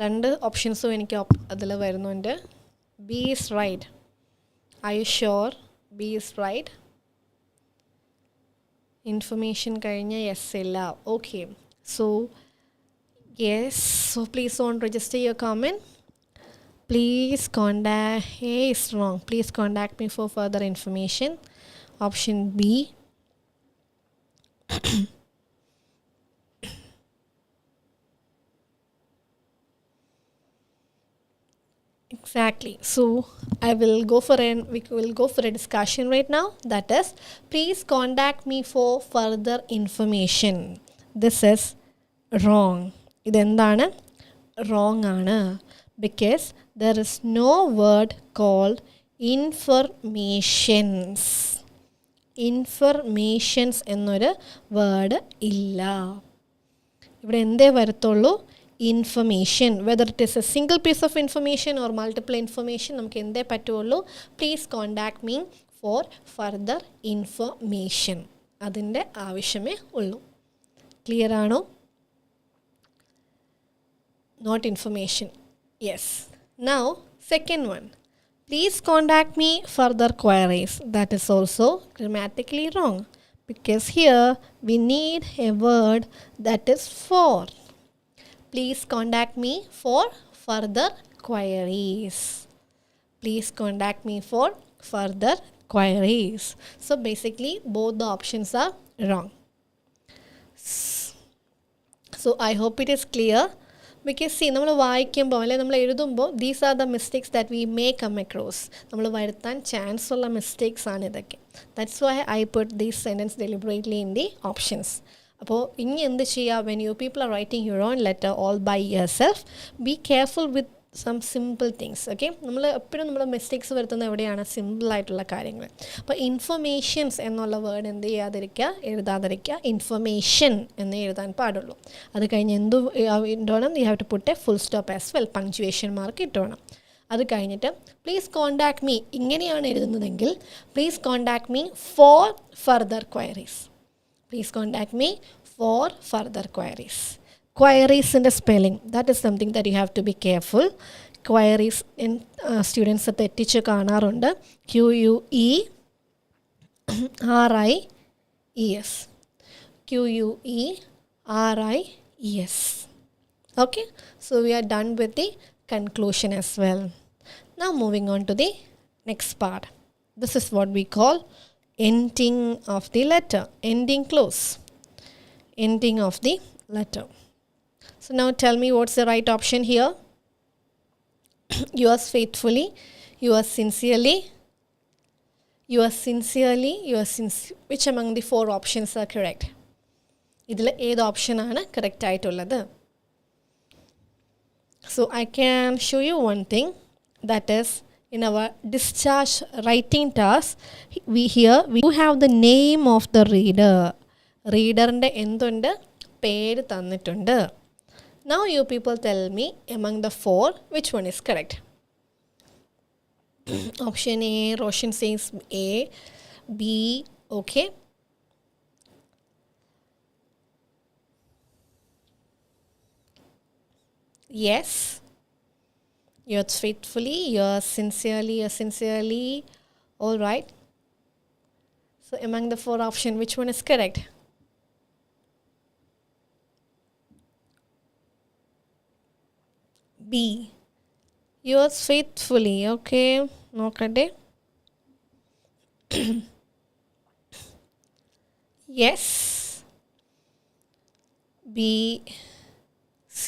രണ്ട് ഓപ്ഷൻസും എനിക്ക് അതിൽ വരുന്നുണ്ട്. B is right. Are you sure? B is right. Information കഴിഞ്ഞ yes ഇല്ല. Okay. So Yes, so please don't register your comment. Please contact, A is wrong. Please contact me for further information. Option B. Exactly. So we will go for a discussion right now. That is, please contact me for further information. This is wrong. ഇതെന്താണ് wrong ആണ് because there is no word called informations. Informations എന്നൊരു word ഇല്ല. ഇവിടെ എന്തേ വരത്തുള്ളൂ information, whether it is a single piece of information or multiple information, നമുക്ക് എന്തേ പറ്റുള്ളൂ please contact me for further information. അതിൻ്റെ ആവശ്യമേ ഉള്ളൂ. ക്ലിയർ ആണോ? Not information. Yes. Now, second one. Please contact me further queries. That is also grammatically wrong because here we need a word that is for. Please contact me for further queries. Please contact me for further queries. So basically both the options are wrong. So I hope it is clear. Because see, നമ്മൾ വായിക്കുമ്പോൾ അല്ലെങ്കിൽ നമ്മൾ എഴുതുമ്പോൾ these are the mistakes that we may come across. നമ്മൾ വരുത്താൻ chance ഉള്ള mistakes ആണ് ഇതൊക്കെ. That's why I put these sentence deliberately in the options. അപ്പോൾ ഇനി എന്ത് ചെയ്യുക, when you people are writing your own letter all by yourself, be careful with some simple things. Okay, നമ്മൾ എപ്പോഴും നമ്മൾ മിസ്റ്റേക്സ് വരുത്തുന്നത് എവിടെയാണ്? സിമ്പിളായിട്ടുള്ള കാര്യങ്ങൾ. അപ്പോൾ ഇൻഫർമേഷൻസ് എന്നുള്ള വേർഡ് എന്ത് ചെയ്യാതിരിക്കുക, എഴുതാതിരിക്കുക. ഇൻഫർമേഷൻ എന്നേ എഴുതാൻ പാടുള്ളൂ. അത് കഴിഞ്ഞ് എന്തു ഇട്ടോണം? You have to put a full stop as well, punctuation mark ഇട്ടോണം. അത് കഴിഞ്ഞിട്ട് പ്ലീസ് കോൺടാക്ട് മീ ഇങ്ങനെയാണ് എഴുതുന്നതെങ്കിൽ please contact me for further queries. Please contact me for further queries. Queries in the spelling, that is something that you have to be careful. Queries in students തെറ്റിച്ച് കാണാറുണ്ട്. QUERIES. QUERIES. Okay, so we are done with the conclusion as well. Now moving on to the next part. This is what we call ending of the letter, ending close, ending of the letter. So now tell me what's the right option here. Yours faithfully, yours sincerely, which among the four options are correct? ഇതിൽ ഏത് ഓപ്ഷനാണ് correct ആയിട്ടുള്ളത്? So I can show you one thing, that is in our discharge writing task, we do have the name of the reader. റീഡറിൻ്റെ എന്തുണ്ട്? പേര് തന്നിട്ടുണ്ട്. Now you people tell me among the four which one is correct. Option A, Roshan says A, B, okay. Yes. Yours faithfully, yours sincerely. All right. So among the four options, which one is correct? B. Yours faithfully. Okay. Okay. Yes. B, C,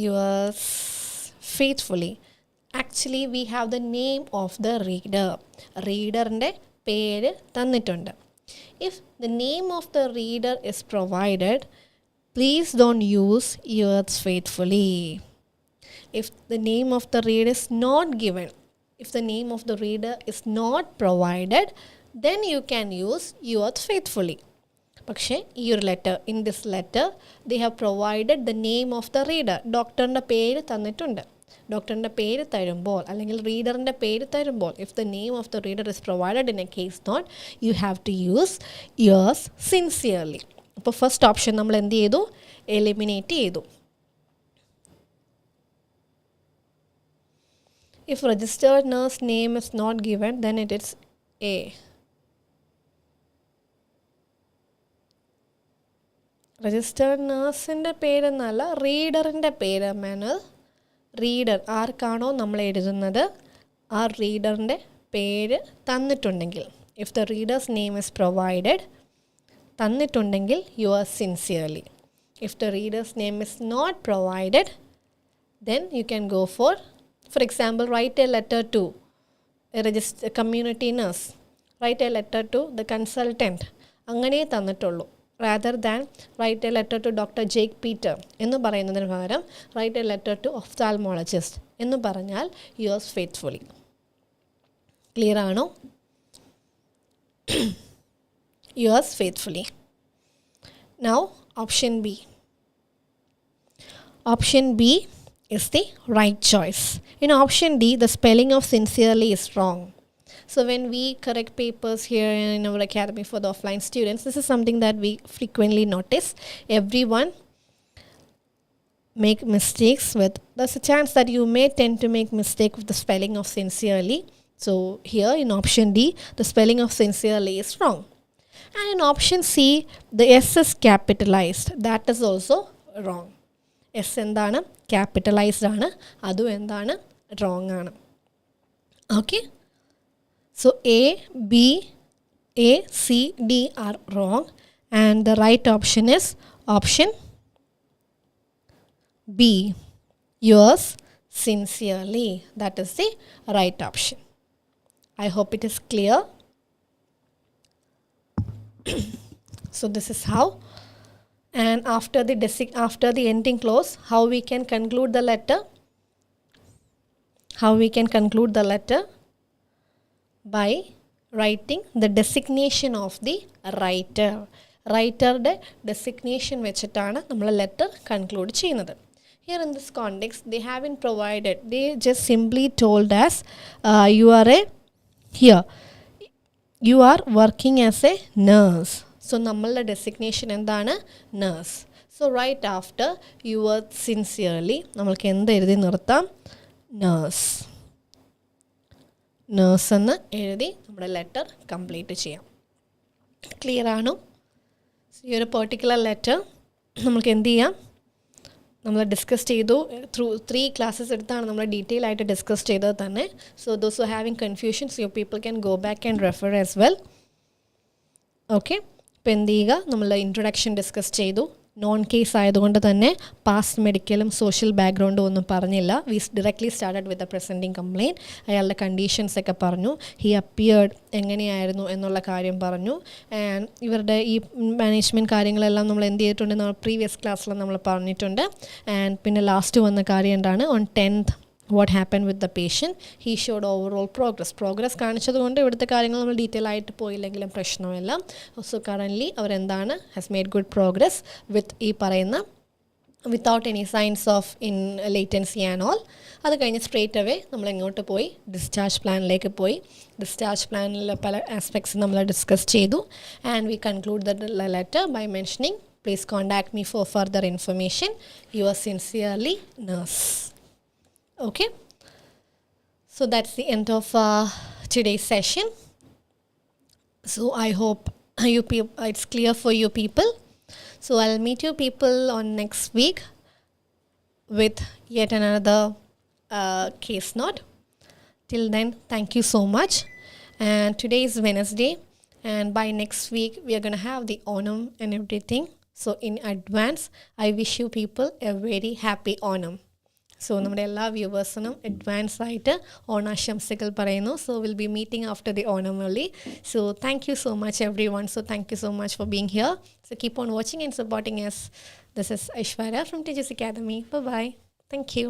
yours faithfully. Actually we have the name of the reader. റീഡറിൻ്റെ പേര് തന്നിട്ടുണ്ട്. If the name of the reader is provided, please don't use yours faithfully. If the name of the reader is not given, if the name of the reader is not provided, then you can use yours faithfully. പക്ഷേ ഈ ഒരു letter, in this letter they have provided the name of the reader. ഡോക്ടറിൻ്റെ പേര് തന്നിട്ടുണ്ട്. ഡോക്ടറിൻ്റെ പേര് തരുമ്പോൾ അല്ലെങ്കിൽ റീഡറിൻ്റെ പേര് തരുമ്പോൾ, if the name of the reader is provided in a case not, you have to use yours sincerely. അപ്പോൾ ഫസ്റ്റ് ഓപ്ഷൻ നമ്മൾ എന്ത് ചെയ്തു? എലിമിനേറ്റ് ചെയ്തു. If registered nurse name is not given, then it is A. Registered നേഴ്സിൻ്റെ പേരെന്നല്ല, റീഡറിൻ്റെ പേര് Manuel. Reader ആർക്കാണോ നമ്മൾ എഴുതുന്നത് ആ റീഡറിൻ്റെ പേര് തന്നിട്ടുണ്ടെങ്കിൽ, if the reader's name is provided, തന്നിട്ടുണ്ടെങ്കിൽ you are sincerely. If the reader's name is not provided, then you can go for example, write a letter to a community nurse, write a letter to the consultant, അങ്ങനെ തന്നിട്ടുള്ളൂ. rather than write a letter to Dr. Jake Peter എന്ന് പറയുന്നതിന് പകരം write a letter to ophthalmologist എന്ന് പറഞ്ഞാൽ yours faithfully. Clear ആണോ? yours faithfully. Now option B. Option B is the right choice. In option D, the spelling of sincerely is wrong. So when we correct papers here in our academy for the offline students, this is something that we frequently notice. Everyone make mistakes with, there's a chance that you may tend to make mistake with the spelling of sincerely. So here in option D, the spelling of sincerely is wrong. And in option C, the S is capitalized. That is also wrong. S എന്താണ്? Capitalized ആണ്. അതും എന്താണ്? Wrong ആണ്. Okay? So A, B, A, C, D are wrong. And the right option is option B. Yours sincerely. That is the right option. I hope it is clear. So this is how, and after the ending clause, how we can conclude the letter. How we can conclude the letter by writing the designation of the writer. റൈറ്ററുടെ designation വെച്ചിട്ടാണ് നമ്മൾ letter conclude ചെയ്യുന്നത്. Here in this context, they haven't provided. They just simply told us, you are working as a nurse. So നമ്മളുടെ designation എന്താണ്? nurse. So right after you were sincerely, നമ്മൾക്ക് എന്ത് എഴുതി നിർത്താം? nurse. nurse എന്ന് എഴുതി നമ്മുടെ ലെറ്റർ കംപ്ലീറ്റ് ചെയ്യാം. ക്ലിയർ ആണോ? ഈ ഒരു പെർട്ടിക്കുലർ ലെറ്റർ നമുക്ക് എന്ത് ചെയ്യാം? നമ്മൾ ഡിസ്കസ് ചെയ്തു. ത്രൂ 3 ക്ലാസ്സസ് എടുത്താണ് നമ്മൾ ഡീറ്റെയിൽ ആയിട്ട് ഡിസ്കസ് ചെയ്തത് തന്നെ. So those who having confusions, you people can go back and refer as well. Okay, ഇപ്പോൾ എന്ത് ചെയ്യുക? നമ്മൾ ഇൻട്രൊഡക്ഷൻ ഡിസ്കസ് ചെയ്തു. നോൺ കേസ് ആയതുകൊണ്ട് തന്നെ പാസ്റ്റ് മെഡിക്കലും സോഷ്യൽ ബാക്ക്ഗ്രൗണ്ടും ഒന്നും പറഞ്ഞില്ല. We directly started with the presenting complaint. അയാളുടെ കണ്ടീഷൻസ് ഒക്കെ പറഞ്ഞു. ഹി അപ്പിയേർഡ് എങ്ങനെയായിരുന്നു എന്നുള്ള കാര്യം പറഞ്ഞു. ആൻഡ് ഇവരുടെ ഈ മാനേജ്മെൻറ്റ് കാര്യങ്ങളെല്ലാം നമ്മൾ എന്ത് ചെയ്തിട്ടുണ്ട്? നമ്മൾ പ്രീവിയസ് ക്ലാസ്സിൽ നമ്മൾ പറഞ്ഞിട്ടുണ്ട്. ആൻഡ് പിന്നെ ലാസ്റ്റ് വന്ന കാര്യം എന്താണ്? On 10th what happened with the patient, he showed overall progress കാണിച്ചതുകൊണ്ട് ഇവിടുത്തെ കാര്യങ്ങൾ നമ്മൾ ഡീറ്റെയിൽ ആയിട്ട് പോയില്ലെങ്കിലും പ്രശ്നമില്ല. സോ കറൻ്റ്ലി അവരെന്താണ് has made good progress with ഈ പറയുന്ന without any signs of in latency and all. അത് കഴിഞ്ഞ് സ്ട്രേറ്റ് അവേ നമ്മൾ എങ്ങോട്ട് പോയി? ഡിസ്ചാർജ് പ്ലാനിലേക്ക് പോയി. ഡിസ്ചാർജ് പ്ലാനിൽ പല ആസ്പെക്ട്സ് നമ്മൾ ഡിസ്കസ് ചെയ്തു. And we conclude the letter by mentioning, please contact me for further information. Your sincerely nurse. Okay, so that's the end of today's session. So I hope it's clear for you people. So I'll meet you people on next week with yet another case note. Till then, thank you so much. And today is Wednesday, and by next week we are going to have the Onam and everything. So in advance, I wish you people a very happy Onam. So നമ്മുടെ എല്ലാ വ്യൂവേഴ്സിനും advance ആയിട്ട് ഓണാശംസകൾ പറയുന്നു. So will be meeting after the Onam only. So thank you so much everyone. So thank you so much for being here. So keep on watching and supporting us. This is Aishwarya from Tiju Sir Academy. Bye bye. Thank you.